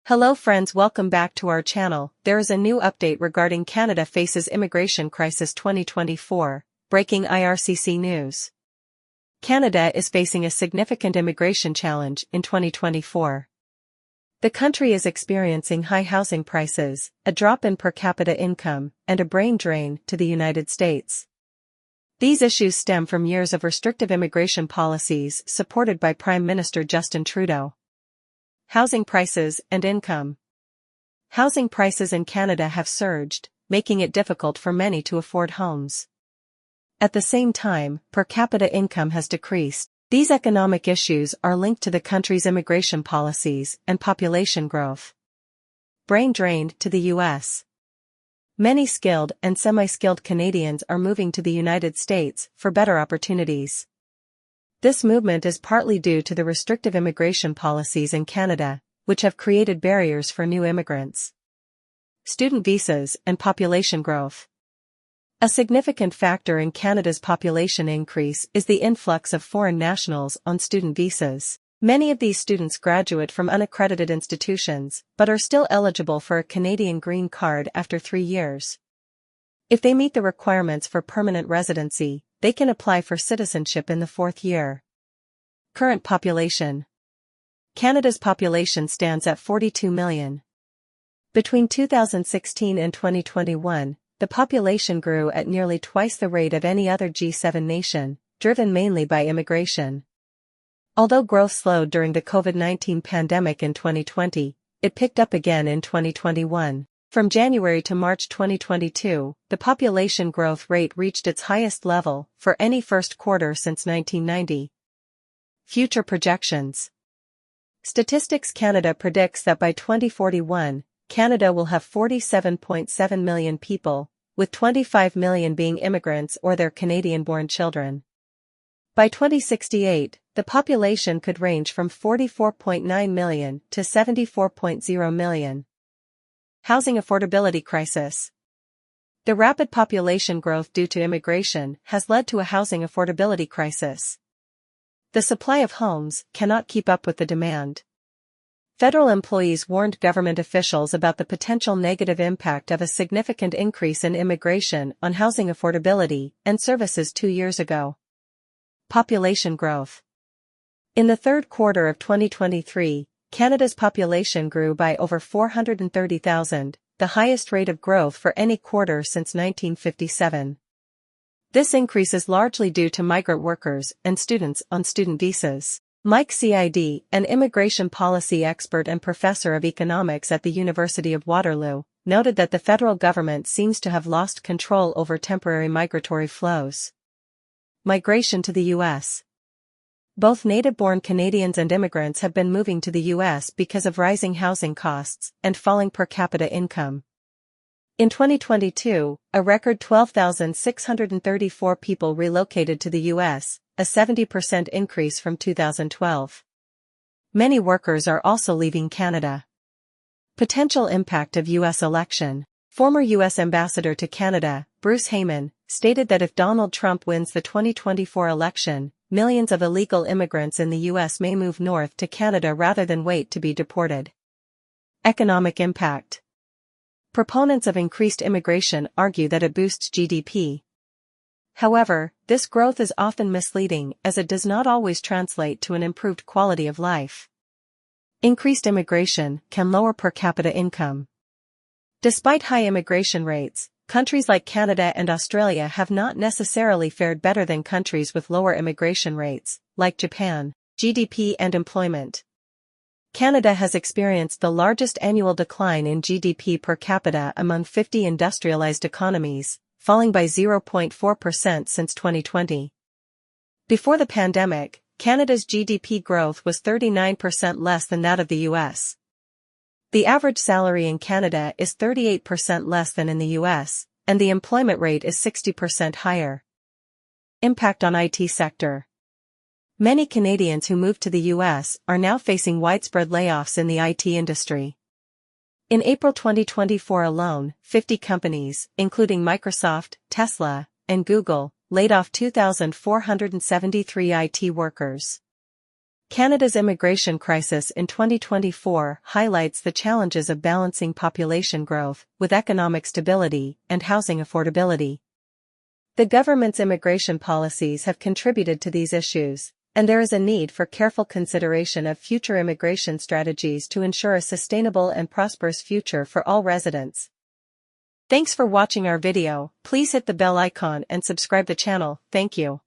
Hello friends, welcome back to our channel. There is a new update regarding Canada faces immigration crisis 2024, breaking IRCC news. Canada is facing a significant immigration challenge in 2024. The country is experiencing high housing prices, a drop in per capita income, and a brain drain to the United States. These issues stem from years of restrictive immigration policies supported by Prime Minister Justin Trudeau. Housing prices and income. Housing prices in Canada have surged, making it difficult for many to afford homes. At the same time, per capita income has decreased. These economic issues are linked to the country's immigration policies and population growth. Brain drained to the U.S. Many skilled and semi-skilled Canadians are moving to the United States for better opportunities. This movement is partly due to the restrictive immigration policies in Canada, which have created barriers for new immigrants. Student visas and population growth. A significant factor in Canada's population increase is the influx of foreign nationals on student visas. Many of these students graduate from unaccredited institutions, but are still eligible for a Canadian green card after 3 years. If they meet the requirements for permanent residency, they can apply for citizenship in the 4th year. Current population. Canada's population stands at 42 million. Between 2016 and 2021, the population grew at nearly twice the rate of any other G7 nation, driven mainly by immigration. Although growth slowed during the COVID-19 pandemic in 2020, it picked up again in 2021. From January to March 2022, the population growth rate reached its highest level for any first quarter since 1990. Future projections. Statistics Canada predicts that by 2041, Canada will have 47.7 million people, with 25 million being immigrants or their Canadian-born children. By 2068, the population could range from 44.9 million to 74.0 million. Housing affordability crisis. The rapid population growth due to immigration has led to a housing affordability crisis. The supply of homes cannot keep up with the demand. Federal employees warned government officials about the potential negative impact of a significant increase in immigration on housing affordability and services 2 years ago. Population growth. In the third quarter of 2023, Canada's population grew by over 430,000, the highest rate of growth for any quarter since 1957. This increase is largely due to migrant workers and students on student visas. Mike Cid, an immigration policy expert and professor of economics at the University of Waterloo, noted that the federal government seems to have lost control over temporary migratory flows. Migration to the U.S. Both native-born Canadians and immigrants have been moving to the U.S. because of rising housing costs and falling per capita income. In 2022, a record 12,634 people relocated to the U.S., a 70% increase from 2012. Many workers are also leaving Canada. Potential impact of U.S. election. Former U.S. Ambassador to Canada, Bruce Heyman, stated that if Donald Trump wins the 2024 election, millions of illegal immigrants in the U.S. may move north to Canada rather than wait to be deported. Economic impact. Proponents of increased immigration argue that it boosts GDP. However, this growth is often misleading as it does not always translate to an improved quality of life. Increased immigration can lower per capita income. Despite high immigration rates, countries like Canada and Australia have not necessarily fared better than countries with lower immigration rates, like Japan. GDP and employment. Canada has experienced the largest annual decline in GDP per capita among 50 industrialized economies, falling by 0.4% since 2020. Before the pandemic, Canada's GDP growth was 39% less than that of the U.S. The average salary in Canada is 38% less than in the U.S., and the employment rate is 60% higher. Impact on IT sector. Many Canadians who moved to the U.S. are now facing widespread layoffs in the IT industry. In April 2024 alone, 50 companies, including Microsoft, Tesla, and Google, laid off 2,473 IT workers. Canada's immigration crisis in 2024 highlights the challenges of balancing population growth with economic stability and housing affordability. The government's immigration policies have contributed to these issues, and there is a need for careful consideration of future immigration strategies to ensure a sustainable and prosperous future for all residents. Thanks for watching our video. Please hit the bell icon and subscribe the channel. Thank you.